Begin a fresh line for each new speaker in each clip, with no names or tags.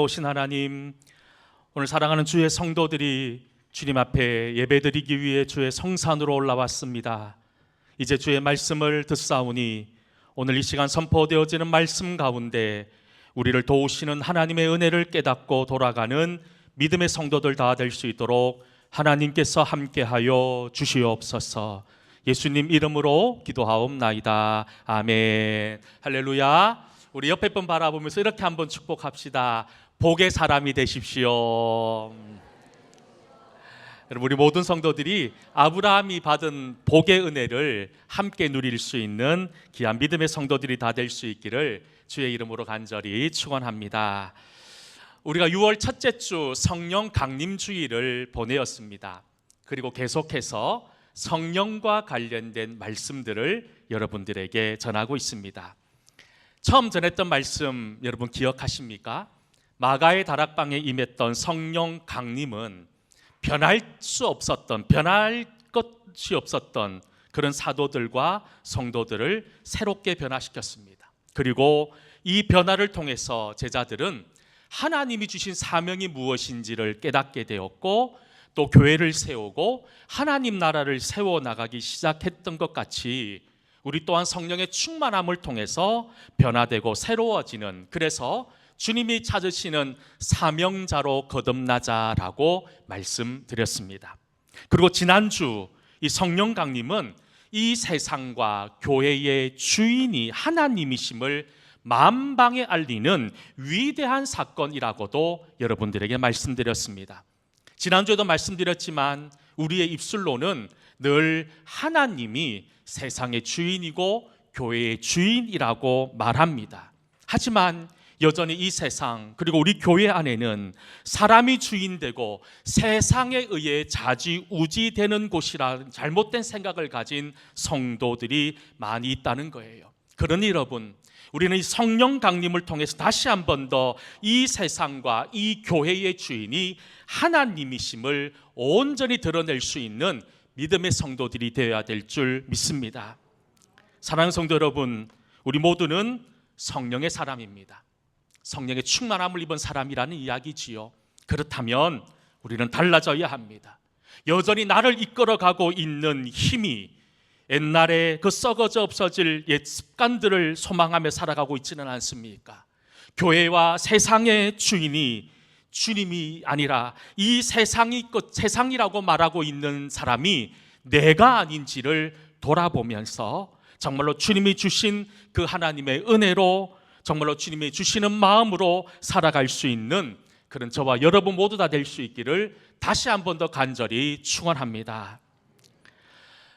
오신 하나님, 오늘 사랑하는 주의 성도들이 주님 앞에 예배드리기 위해 주의 성산으로 올라왔습니다. 이제 주의 말씀을 듣사오니 오늘 이 시간 선포되어지는 말씀 가운데 우리를 도우시는 하나님의 은혜를 깨닫고 돌아가는 믿음의 성도들 다 될 수 있도록 하나님께서 함께하여 주시옵소서. 예수님 이름으로 기도하옵나이다. 아멘. 할렐루야. 우리 옆에 분 바라보면서 이렇게 한번 축복합시다. 복의 사람이 되십시오. 여러분, 우리 모든 성도들이 아브라함이 받은 복의 은혜를 함께 누릴 수 있는 귀한 믿음의 성도들이 다 될 수 있기를 주의 이름으로 간절히 축원합니다. 우리가 6월 첫째 주 성령 강림주일을 보내었습니다. 그리고 계속해서 성령과 관련된 말씀들을 여러분들에게 전하고 있습니다. 처음 전했던 말씀 여러분 기억하십니까? 마가의 다락방에 임했던 성령 강림은 변할 것이 없었던 그런 사도들과 성도들을 새롭게 변화시켰습니다. 그리고 이 변화를 통해서 제자들은 하나님이 주신 사명이 무엇인지를 깨닫게 되었고, 또 교회를 세우고 하나님 나라를 세워나가기 시작했던 것 같이 우리 또한 성령의 충만함을 통해서 변화되고 새로워지는, 그래서 주님이 찾으시는 사명자로 거듭나자라고 말씀드렸습니다. 그리고 지난주 이 성령 강림은 이 세상과 교회의 주인이 하나님이심을 만방에 알리는 위대한 사건이라고도 여러분들에게 말씀드렸습니다. 지난주에도 말씀드렸지만 우리의 입술로는 늘 하나님이 세상의 주인이고 교회의 주인이라고 말합니다. 하지만 여전히 이 세상, 그리고 우리 교회 안에는 사람이 주인되고 세상에 의해 좌지우지되는 곳이라 잘못된 생각을 가진 성도들이 많이 있다는 거예요. 그러니 여러분, 우리는 이 성령 강림을 통해서 다시 한 번 더 이 세상과 이 교회의 주인이 하나님이심을 온전히 드러낼 수 있는 믿음의 성도들이 되어야 될 줄 믿습니다. 사랑하는 성도 여러분, 우리 모두는 성령의 사람입니다. 성령의 충만함을 입은 사람이라는 이야기지요. 그렇다면 우리는 달라져야 합니다. 여전히 나를 이끌어가고 있는 힘이 옛날에 그 썩어져 없어질 옛 습관들을 소망하며 살아가고 있지는 않습니까? 교회와 세상의 주인이 주님이 아니라 이 세상이라고 말하고 있는 사람이 내가 아닌지를 돌아보면서 정말로 주님이 주신 그 하나님의 은혜로, 정말로 주님이 주시는 마음으로 살아갈 수 있는 그런 저와 여러분 모두 다 될 수 있기를 다시 한 번 더 간절히 축원합니다.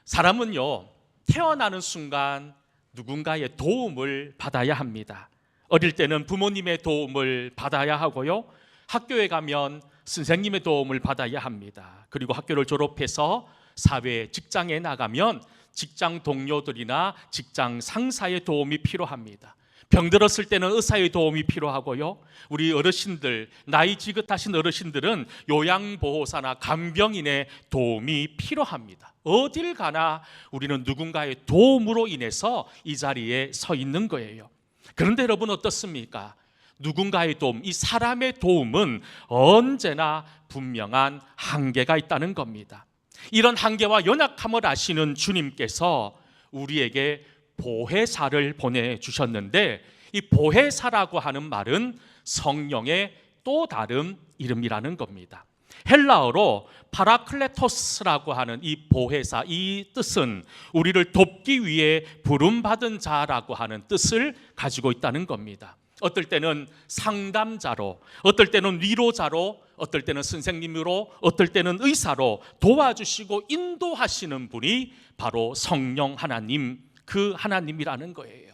사람은요, 태어나는 순간 누군가의 도움을 받아야 합니다. 어릴 때는 부모님의 도움을 받아야 하고요, 학교에 가면 선생님의 도움을 받아야 합니다. 그리고 학교를 졸업해서 사회, 직장에 나가면 직장 동료들이나 직장 상사의 도움이 필요합니다. 병들었을 때는 의사의 도움이 필요하고요, 우리 어르신들, 나이 지긋하신 어르신들은 요양보호사나 간병인의 도움이 필요합니다. 어딜 가나 우리는 누군가의 도움으로 인해서 이 자리에 서 있는 거예요. 그런데 여러분 어떻습니까? 누군가의 도움, 이 사람의 도움은 언제나 분명한 한계가 있다는 겁니다. 이런 한계와 연약함을 아시는 주님께서 우리에게 보혜사를 보내주셨는데, 이 보혜사라고 하는 말은 성령의 또 다른 이름이라는 겁니다. 헬라어로 파라클레토스라고 하는 이 보혜사, 이 뜻은 우리를 돕기 위해 부름받은 자라고 하는 뜻을 가지고 있다는 겁니다. 어떨 때는 상담자로, 어떨 때는 위로자로, 어떨 때는 선생님으로, 어떨 때는 의사로 도와주시고 인도하시는 분이 바로 성령 하나님, 그 하나님이라는 거예요.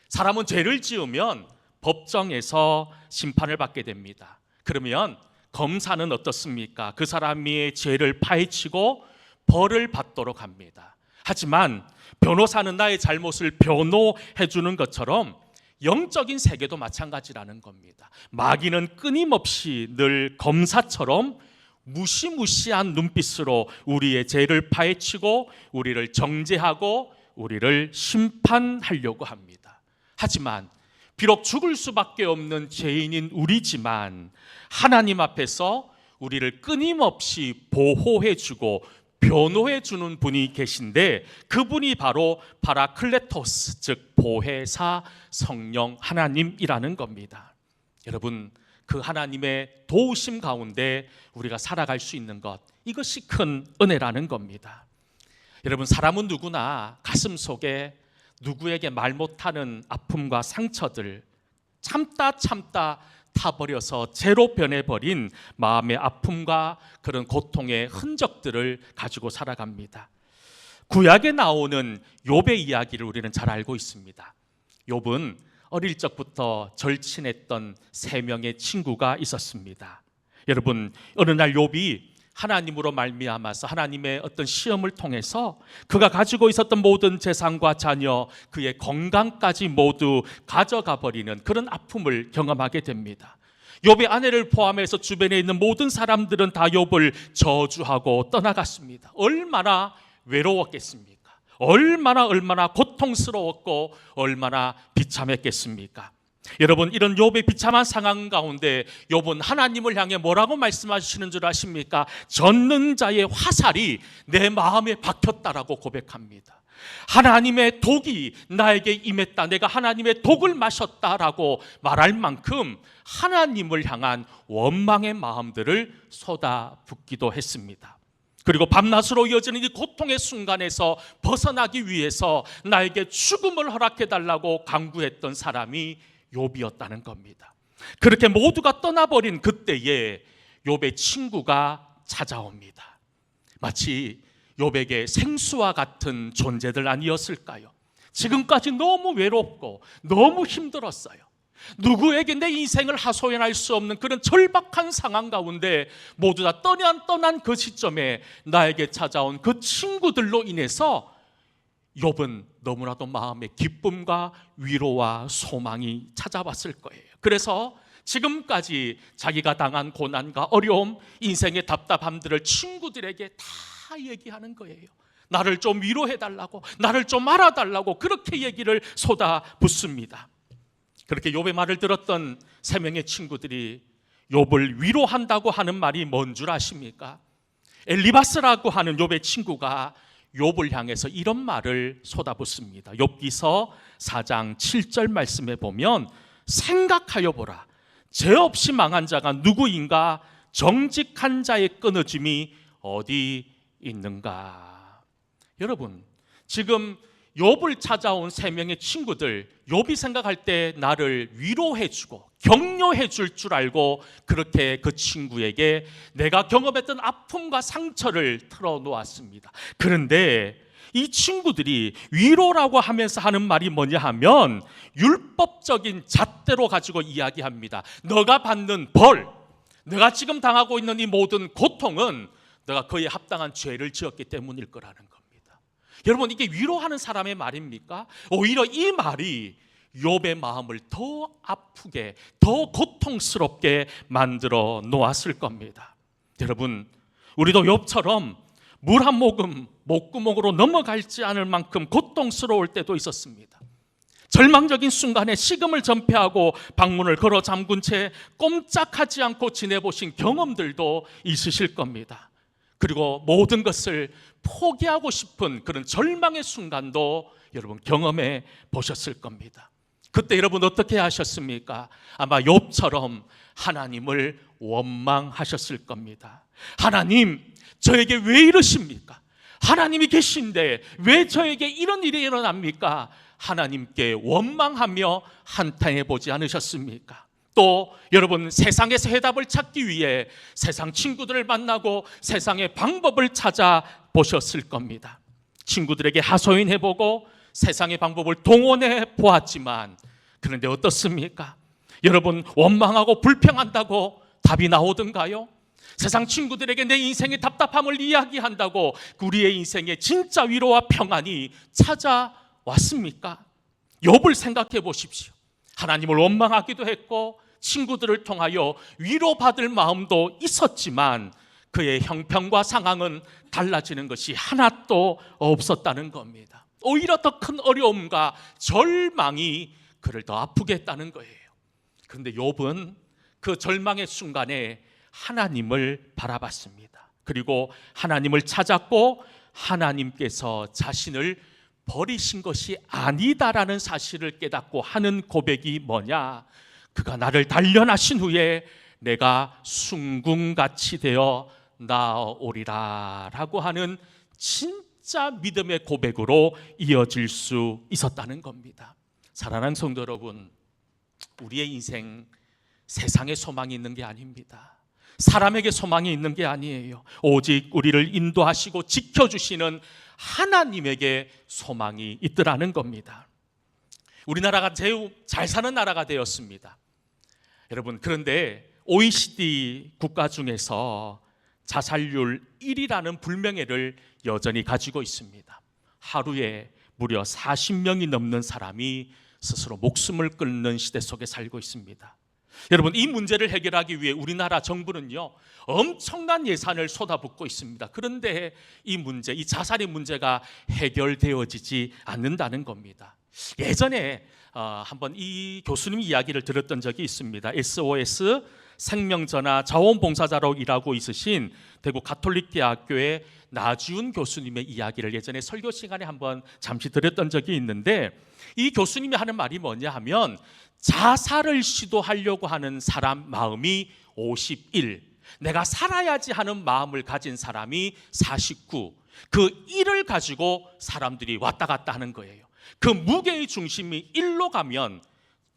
사람은 죄를 지으면 법정에서 심판을 받게 됩니다. 그러면 검사는 어떻습니까? 그 사람의 죄를 파헤치고 벌을 받도록 합니다. 하지만 변호사는 나의 잘못을 변호해 주는 것처럼 영적인 세계도 마찬가지라는 겁니다. 마귀는 끊임없이 늘 검사처럼 무시무시한 눈빛으로 우리의 죄를 파헤치고 우리를 정죄하고 우리를 심판하려고 합니다. 하지만 비록 죽을 수밖에 없는 죄인인 우리지만 하나님 앞에서 우리를 끊임없이 보호해주고 변호해주는 분이 계신데, 그분이 바로 파라클레토스, 즉 보혜사 성령 하나님이라는 겁니다. 여러분, 그 하나님의 도우심 가운데 우리가 살아갈 수 있는 것, 이것이 큰 은혜라는 겁니다. 여러분, 사람은 누구나 가슴 속에 누구에게 말 못하는 아픔과 상처들 참다 타버려서 죄로 변해버린 마음의 아픔과 그런 고통의 흔적들을 가지고 살아갑니다. 구약에 나오는 욥의 이야기를 우리는 잘 알고 있습니다. 욥은 어릴 적부터 절친했던 3명의 친구가 있었습니다. 여러분, 어느 날 욥이 하나님으로 말미암아서 하나님의 어떤 시험을 통해서 그가 가지고 있었던 모든 재산과 자녀, 그의 건강까지 모두 가져가 버리는 그런 아픔을 경험하게 됩니다. 욥의 아내를 포함해서 주변에 있는 모든 사람들은 다 욥을 저주하고 떠나갔습니다. 얼마나 외로웠겠습니까? 얼마나 고통스러웠고 얼마나 비참했겠습니까? 여러분, 이런 욥의 비참한 상황 가운데 욥은 하나님을 향해 뭐라고 말씀하시는 줄 아십니까? 젖는 자의 화살이 내 마음에 박혔다라고 고백합니다. 하나님의 독이 나에게 임했다, 내가 하나님의 독을 마셨다라고 말할 만큼 하나님을 향한 원망의 마음들을 쏟아붓기도 했습니다. 그리고 밤낮으로 이어지는 이 고통의 순간에서 벗어나기 위해서 나에게 죽음을 허락해달라고 간구했던 사람이 욥이었다는 겁니다. 그렇게 모두가 떠나버린 그때에 욥의 친구가 찾아옵니다. 마치 욥에게 생수와 같은 존재들 아니었을까요? 지금까지 너무 외롭고 너무 힘들었어요. 누구에게 내 인생을 하소연할 수 없는 그런 절박한 상황 가운데 모두 다 떠난 그 시점에 나에게 찾아온 그 친구들로 인해서 욥은 너무나도 마음의 기쁨과 위로와 소망이 찾아왔을 거예요. 그래서 지금까지 자기가 당한 고난과 어려움, 인생의 답답함들을 친구들에게 다 얘기하는 거예요. 나를 좀 위로해달라고, 나를 좀 알아달라고 그렇게 얘기를 쏟아붓습니다. 그렇게 욥의 말을 들었던 3명의 친구들이 욥을 위로한다고 하는 말이 뭔 줄 아십니까? 엘리바스라고 하는 욥의 친구가 욥을 향해서 이런 말을 쏟아붓습니다. 욥기서 4장 7절 말씀에 보면, 생각하여 보라, 죄 없이 망한 자가 누구인가? 정직한 자의 끊어짐이 어디 있는가? 여러분, 지금 욥을 찾아온 3명의 친구들, 욥이 생각할 때 나를 위로해주고 격려해줄 줄 알고 그렇게 그 친구에게 내가 경험했던 아픔과 상처를 털어놓았습니다. 그런데 이 친구들이 위로라고 하면서 하는 말이 뭐냐 하면 율법적인 잣대로 가지고 이야기합니다. 너가 받는 벌, 내가 지금 당하고 있는 이 모든 고통은 너가 그에 합당한 죄를 지었기 때문일 거라는 겁니다. 여러분, 이게 위로하는 사람의 말입니까? 오히려 이 말이 욥의 마음을 더 아프게, 더 고통스럽게 만들어 놓았을 겁니다. 여러분, 우리도 욥처럼 물 한 모금 목구멍으로 넘어갈지 않을 만큼 고통스러울 때도 있었습니다. 절망적인 순간에 식음을 전폐하고 방문을 걸어 잠근 채 꼼짝하지 않고 지내보신 경험들도 있으실 겁니다. 그리고 모든 것을 포기하고 싶은 그런 절망의 순간도 여러분 경험해 보셨을 겁니다. 그때 여러분 어떻게 하셨습니까? 아마 욥처럼 하나님을 원망하셨을 겁니다. 하나님, 저에게 왜 이러십니까? 하나님이 계신데 왜 저에게 이런 일이 일어납니까? 하나님께 원망하며 한탄해 보지 않으셨습니까? 또 여러분, 세상에서 해답을 찾기 위해 세상 친구들을 만나고 세상의 방법을 찾아보셨을 겁니다. 친구들에게 하소연해보고 세상의 방법을 동원해 보았지만, 그런데 어떻습니까? 여러분, 원망하고 불평한다고 답이 나오던가요? 세상 친구들에게 내 인생의 답답함을 이야기한다고 우리의 인생에 진짜 위로와 평안이 찾아왔습니까? 욥을 생각해 보십시오. 하나님을 원망하기도 했고 친구들을 통하여 위로받을 마음도 있었지만 그의 형편과 상황은 달라지는 것이 하나도 없었다는 겁니다. 오히려 더 큰 어려움과 절망이 그를 더 아프게 했다는 거예요. 그런데 욥은 그 절망의 순간에 하나님을 바라봤습니다. 그리고 하나님을 찾았고 하나님께서 자신을 버리신 것이 아니다라는 사실을 깨닫고 하는 고백이 뭐냐? 그가 나를 단련하신 후에 내가 순궁같이 되어 나오리라 라고 하는 진짜 믿음의 고백으로 이어질 수 있었다는 겁니다. 사랑하는 성도 여러분, 우리의 인생 세상에 소망이 있는 게 아닙니다. 사람에게 소망이 있는 게 아니에요. 오직 우리를 인도하시고 지켜주시는 하나님에게 소망이 있더라는 겁니다. 우리나라가 제일 잘 사는 나라가 되었습니다. 여러분, 그런데 OECD 국가 중에서 자살률 1위라는 불명예를 여전히 가지고 있습니다. 하루에 무려 40명이 넘는 사람이 스스로 목숨을 끊는 시대 속에 살고 있습니다. 여러분, 이 문제를 해결하기 위해 우리나라 정부는요, 엄청난 예산을 쏟아붓고 있습니다. 그런데 이 문제, 이 자살의 문제가 해결되어지지 않는다는 겁니다. 예전에 한번 이 교수님 이야기를 들었던 적이 있습니다. SOS 생명전화 자원봉사자로 일하고 있으신 대구 가톨릭대학교의 나지훈 교수님의 이야기를 예전에 설교 시간에 한번 잠시 들었던 적이 있는데, 이 교수님이 하는 말이 뭐냐 하면, 자살을 시도하려고 하는 사람 마음이 51, 내가 살아야지 하는 마음을 가진 사람이 49, 그 1을 가지고 사람들이 왔다 갔다 하는 거예요. 그 무게의 중심이 1로 가면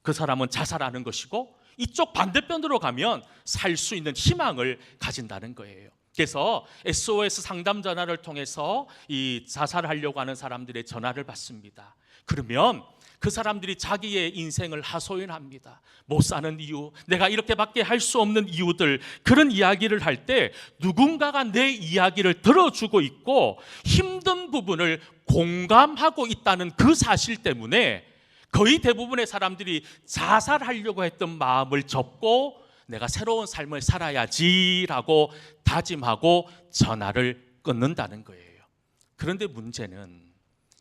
그 사람은 자살하는 것이고, 이쪽 반대편으로 가면 살 수 있는 희망을 가진다는 거예요. 그래서 SOS 상담 전화를 통해서 이 자살하려고 하는 사람들의 전화를 받습니다. 그러면 그 사람들이 자기의 인생을 하소연합니다. 못 사는 이유, 내가 이렇게밖에 할 수 없는 이유들, 그런 이야기를 할 때 누군가가 내 이야기를 들어주고 있고 힘든 부분을 공감하고 있다는 그 사실 때문에 거의 대부분의 사람들이 자살하려고 했던 마음을 접고 내가 새로운 삶을 살아야지라고 다짐하고 전화를 끊는다는 거예요. 그런데 문제는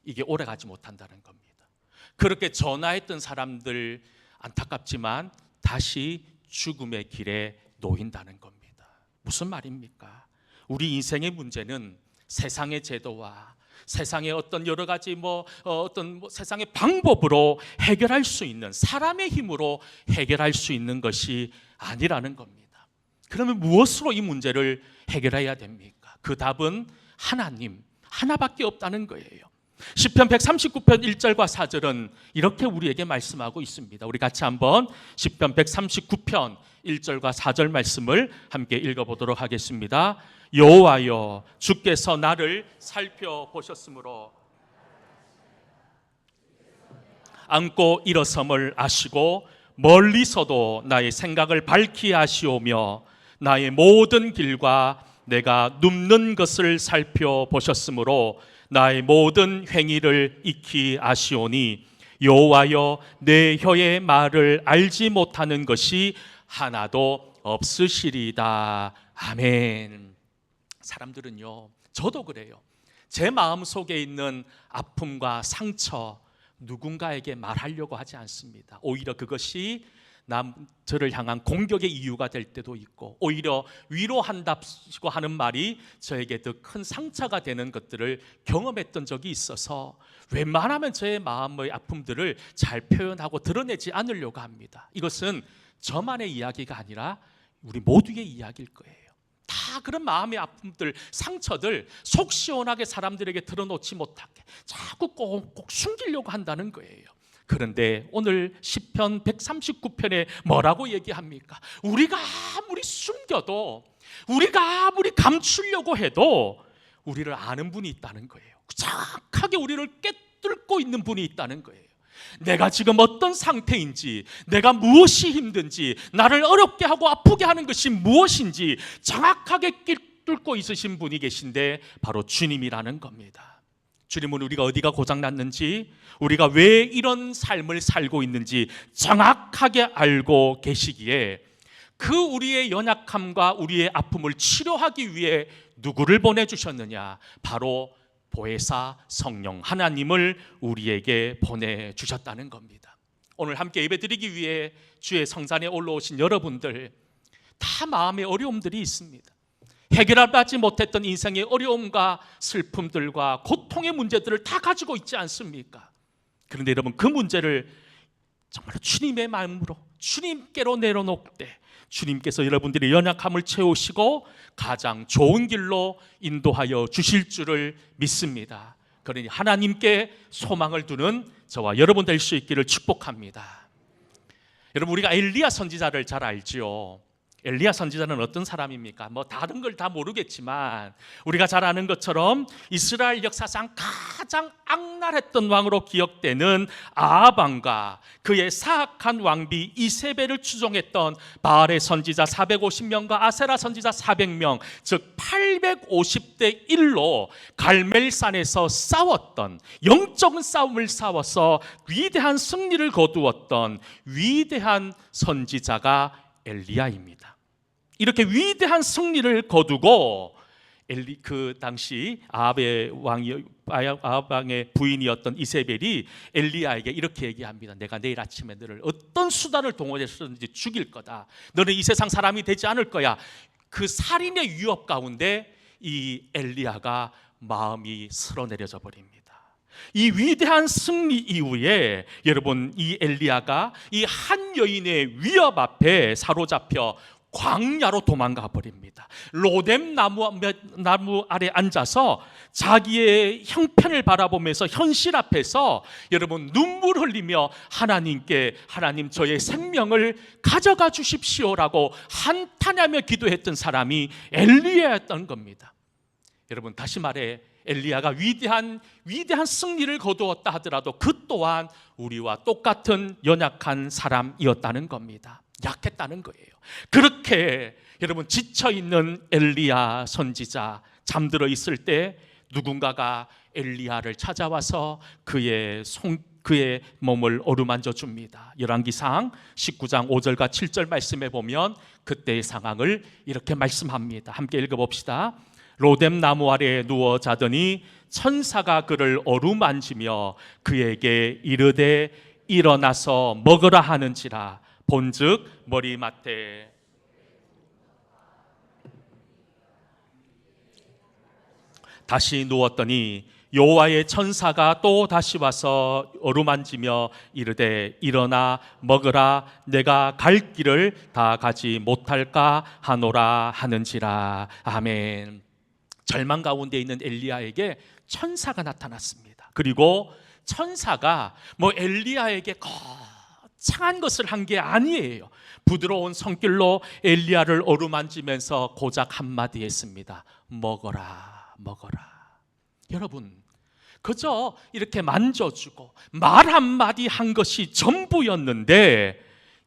이게 오래가지 못한다는 겁니다. 그렇게 전화했던 사람들, 안타깝지만 다시 죽음의 길에 놓인다는 겁니다. 무슨 말입니까? 우리 인생의 문제는 세상의 제도와 세상의 어떤 여러 가지 세상의 방법으로 해결할 수 있는, 사람의 힘으로 해결할 수 있는 것이 아니라는 겁니다. 그러면 무엇으로 이 문제를 해결해야 됩니까? 그 답은 하나님 하나밖에 없다는 거예요. 시편 139편 1절과 4절은 이렇게 우리에게 말씀하고 있습니다. 우리 같이 한번 시편 139편 1절과 4절 말씀을 함께 읽어보도록 하겠습니다. 여호와여, 주께서 나를 살펴보셨으므로 앉고 일어섬을 아시고 멀리서도 나의 생각을 밝히 아시오며 나의 모든 길과 내가 눕는 것을 살펴보셨으므로 나의 모든 행위를 익히 아시오니 여호와여, 내 혀의 말을 알지 못하는 것이 하나도 없으시리다. 아멘. 사람들은요, 저도 그래요. 제 마음속에 있는 아픔과 상처 누군가에게 말하려고 하지 않습니다. 오히려 그것이 저를 향한 공격의 이유가 될 때도 있고, 오히려 위로한다고 하는 말이 저에게 더 큰 상처가 되는 것들을 경험했던 적이 있어서 웬만하면 저의 마음의 아픔들을 잘 표현하고 드러내지 않으려고 합니다. 이것은 저만의 이야기가 아니라 우리 모두의 이야기일 거예요. 다 그런 마음의 아픔들, 상처들 속 시원하게 사람들에게 드러놓지 못하게 자꾸 꼭 숨기려고 한다는 거예요. 그런데 오늘 시편 139편에 뭐라고 얘기합니까? 우리가 아무리 숨겨도, 우리가 아무리 감추려고 해도 우리를 아는 분이 있다는 거예요. 정확하게 우리를 꿰뚫고 있는 분이 있다는 거예요. 내가 지금 어떤 상태인지, 내가 무엇이 힘든지, 나를 어렵게 하고 아프게 하는 것이 무엇인지 정확하게 꿰뚫고 있으신 분이 계신데 바로 주님이라는 겁니다. 주님은 우리가 어디가 고장났는지, 우리가 왜 이런 삶을 살고 있는지 정확하게 알고 계시기에 그 우리의 연약함과 우리의 아픔을 치료하기 위해 누구를 보내주셨느냐? 바로 보혜사 성령 하나님을 우리에게 보내주셨다는 겁니다. 오늘 함께 예배드리기 위해 주의 성산에 올라오신 여러분들, 다 마음의 어려움들이 있습니다. 해결하지 못했던 인생의 어려움과 슬픔들과 고통의 문제들을 다 가지고 있지 않습니까? 그런데 여러분, 그 문제를 정말 주님의 마음으로 주님께로 내려놓되 주님께서 여러분들의 연약함을 채우시고 가장 좋은 길로 인도하여 주실 줄을 믿습니다. 그러니 하나님께 소망을 두는 저와 여러분 될 수 있기를 축복합니다. 여러분, 우리가 엘리야 선지자를 잘 알지요. 엘리야 선지자는 어떤 사람입니까? 뭐 다른 걸 다 모르겠지만 우리가 잘 아는 것처럼 이스라엘 역사상 가장 악랄했던 왕으로 기억되는 아합 왕과 그의 사악한 왕비 이세벨을 추종했던 바알의 선지자 450명과 아세라 선지자 400명, 즉 850대 1로 갈멜산에서 싸웠던, 영적인 싸움을 싸워서 위대한 승리를 거두었던 위대한 선지자가 엘리야입니다. 이렇게 위대한 승리를 거두고 그 당시 아합 왕의 부인이었던 이세벨이 엘리야에게 이렇게 얘기합니다. 내가 내일 아침에 너를 어떤 수단을 동원해서든지 죽일 거다. 너는 이 세상 사람이 되지 않을 거야. 그 살인의 위협 가운데 이 엘리야가 마음이 쓸어내려져 버립니다. 이 위대한 승리 이후에 여러분, 이 엘리야가 이 한 여인의 위협 앞에 사로잡혀 광야로 도망가 버립니다. 로뎀 나무 아래 앉아서 자기의 형편을 바라보면서 현실 앞에서 여러분 눈물 흘리며 하나님께, 하나님 저의 생명을 가져가 주십시오라고 한탄하며 기도했던 사람이 엘리야였던 겁니다. 여러분, 다시 말해 엘리야가 위대한 승리를 거두었다 하더라도 그 또한 우리와 똑같은 연약한 사람이었다는 겁니다. 약했다는 거예요. 그렇게 여러분 지쳐있는 엘리야 선지자, 잠들어 있을 때 누군가가 엘리야를 찾아와서 그의 몸을 어루만져 줍니다. 열왕기상 19장 5절과 7절 말씀에 보면 그때의 상황을 이렇게 말씀합니다. 함께 읽어봅시다. 로뎀 나무 아래에 누워 자더니 천사가 그를 어루만지며 그에게 이르되 일어나서 먹으라 하는지라. 본즉 머리맡에 다시 누웠더니 여호와의 천사가 또 다시 와서 어루만지며 이르되 일어나 먹으라. 내가 갈 길을 다 가지 못할까 하노라 하는지라. 아멘. 절망 가운데 있는 엘리야에게 천사가 나타났습니다. 그리고 천사가 엘리야에게 거창한 것을 한 게 아니에요. 부드러운 손길로 엘리야를 어루만지면서 고작 한마디 했습니다. 먹어라, 먹어라. 여러분, 그저 이렇게 만져주고 말 한마디 한 것이 전부였는데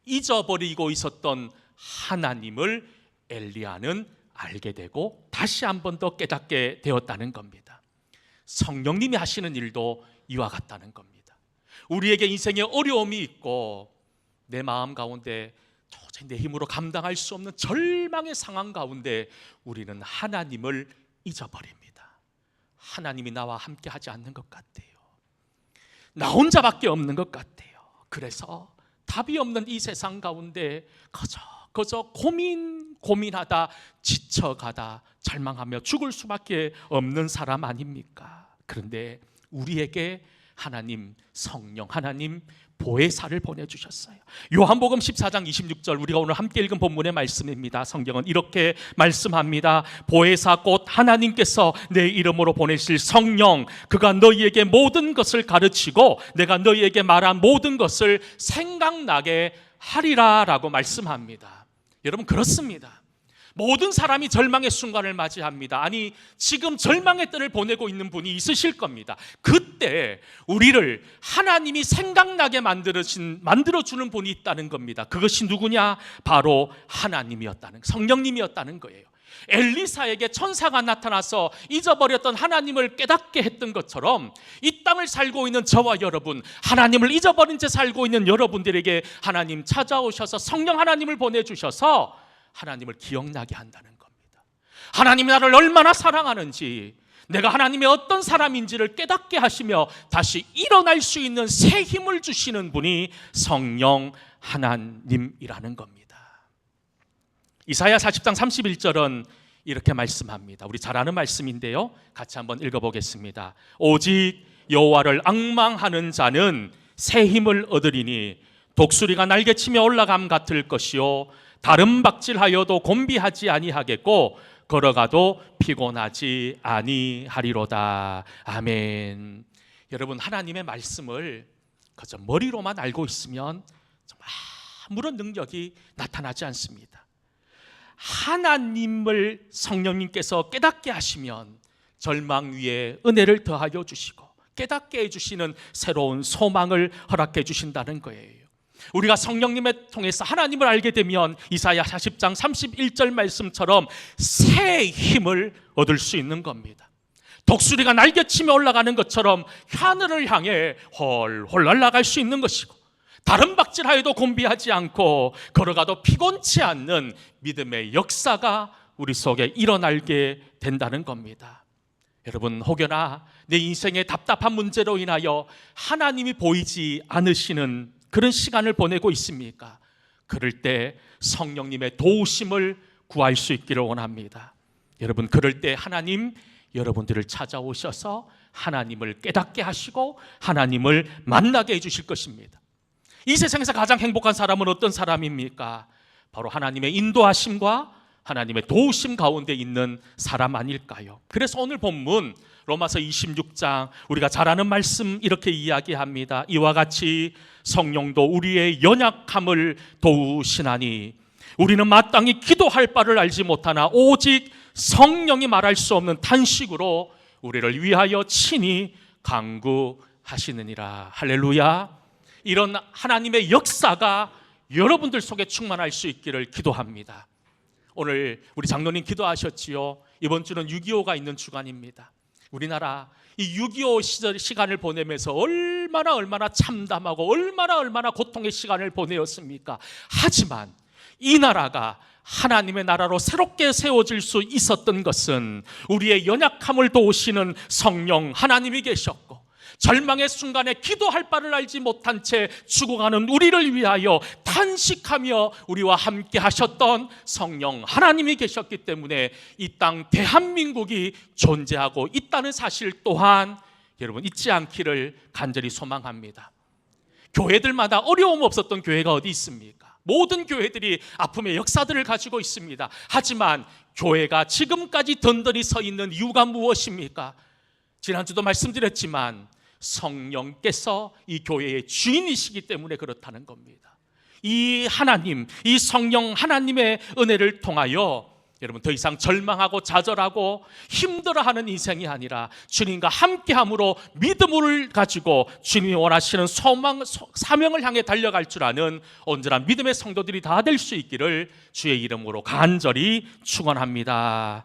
잊어버리고 있었던 하나님을 엘리야는 알게 되고 다시 한 번 더 깨닫게 되었다는 겁니다. 성령님이 하시는 일도 이와 같다는 겁니다. 우리에게 인생에 어려움이 있고 내 마음 가운데 도저히 내 힘으로 감당할 수 없는 절망의 상황 가운데 우리는 하나님을 잊어버립니다. 하나님이 나와 함께 하지 않는 것 같아요. 나 혼자밖에 없는 것 같아요. 그래서 답이 없는 이 세상 가운데 그저 고민하다 지쳐가다 절망하며 죽을 수밖에 없는 사람 아닙니까? 그런데 우리에게 하나님, 성령 하나님 보혜사를 보내주셨어요. 요한복음 14장 26절, 우리가 오늘 함께 읽은 본문의 말씀입니다. 성경은 이렇게 말씀합니다. 보혜사 곧 하나님께서 내 이름으로 보내실 성령, 그가 너희에게 모든 것을 가르치고 내가 너희에게 말한 모든 것을 생각나게 하리라 라고 말씀합니다. 여러분, 그렇습니다. 모든 사람이 절망의 순간을 맞이합니다. 아니, 지금 절망의 때를 보내고 있는 분이 있으실 겁니다. 그때 우리를 하나님이 생각나게 만들어주는 분이 있다는 겁니다. 그것이 누구냐? 바로 하나님이었다는, 성령님이었다는 거예요. 엘리사에게 천사가 나타나서 잊어버렸던 하나님을 깨닫게 했던 것처럼 이 땅을 살고 있는 저와 여러분, 하나님을 잊어버린 채 살고 있는 여러분들에게 하나님 찾아오셔서 성령 하나님을 보내주셔서 하나님을 기억나게 한다는 겁니다. 하나님이 나를 얼마나 사랑하는지, 내가 하나님의 어떤 사람인지를 깨닫게 하시며 다시 일어날 수 있는 새 힘을 주시는 분이 성령 하나님이라는 겁니다. 이사야 40장 31절은 이렇게 말씀합니다. 우리 잘 아는 말씀인데요, 같이 한번 읽어보겠습니다. 오직 여호와를 앙망하는 자는 새 힘을 얻으리니 독수리가 날개치며 올라감 같을 것이요 다른 박질하여도 곤비하지 아니하겠고 걸어가도 피곤하지 아니하리로다. 아멘. 여러분, 하나님의 말씀을 그저 머리로만 알고 있으면 정말 아무런 능력이 나타나지 않습니다. 하나님을 성령님께서 깨닫게 하시면 절망 위에 은혜를 더하여 주시고 깨닫게 해주시는 새로운 소망을 허락해 주신다는 거예요. 우리가 성령님을 통해서 하나님을 알게 되면 이사야 40장 31절 말씀처럼 새 힘을 얻을 수 있는 겁니다. 독수리가 날개치며 올라가는 것처럼 하늘을 향해 헐헐 날아갈 수 있는 것이고 다른 박질하여도 곤비하지 않고 걸어가도 피곤치 않는 믿음의 역사가 우리 속에 일어나게 된다는 겁니다. 여러분, 혹여나 내 인생의 답답한 문제로 인하여 하나님이 보이지 않으시는 그런 시간을 보내고 있습니까? 그럴 때 성령님의 도우심을 구할 수 있기를 원합니다. 여러분, 그럴 때 하나님 여러분들을 찾아오셔서 하나님을 깨닫게 하시고 하나님을 만나게 해주실 것입니다. 이 세상에서 가장 행복한 사람은 어떤 사람입니까? 바로 하나님의 인도하심과 하나님의 도우심 가운데 있는 사람 아닐까요? 그래서 오늘 본문 로마서 26장 우리가 잘 아는 말씀 이렇게 이야기합니다. 이와 같이 성령도 우리의 연약함을 도우시나니 우리는 마땅히 기도할 바를 알지 못하나 오직 성령이 말할 수 없는 탄식으로 우리를 위하여 친히 간구하시느니라. 할렐루야. 이런 하나님의 역사가 여러분들 속에 충만할 수 있기를 기도합니다. 오늘 우리 장로님 기도하셨지요. 이번 주는 6.25가 있는 주간입니다. 우리나라 이 6.25 시간을 보내면서 얼마나 참담하고 얼마나 고통의 시간을 보내었습니까? 하지만 이 나라가 하나님의 나라로 새롭게 세워질 수 있었던 것은 우리의 연약함을 도우시는 성령 하나님이 계셨고 절망의 순간에 기도할 바를 알지 못한 채 죽어가는 우리를 위하여 탄식하며 우리와 함께 하셨던 성령 하나님이 계셨기 때문에 이 땅 대한민국이 존재하고 있다는 사실 또한 여러분 잊지 않기를 간절히 소망합니다. 교회들마다 어려움 없었던 교회가 어디 있습니까? 모든 교회들이 아픔의 역사들을 가지고 있습니다. 하지만 교회가 지금까지 든든히 서 있는 이유가 무엇입니까? 지난주도 말씀드렸지만 성령께서 이 교회의 주인이시기 때문에 그렇다는 겁니다. 이 하나님, 이 성령 하나님의 은혜를 통하여 여러분 더 이상 절망하고 좌절하고 힘들어하는 인생이 아니라 주님과 함께함으로 믿음을 가지고 주님이 원하시는 소망, 사명을 향해 달려갈 줄 아는 온전한 믿음의 성도들이 다 될 수 있기를 주의 이름으로 간절히 축원합니다.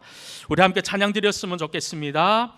우리 함께 찬양 드렸으면 좋겠습니다.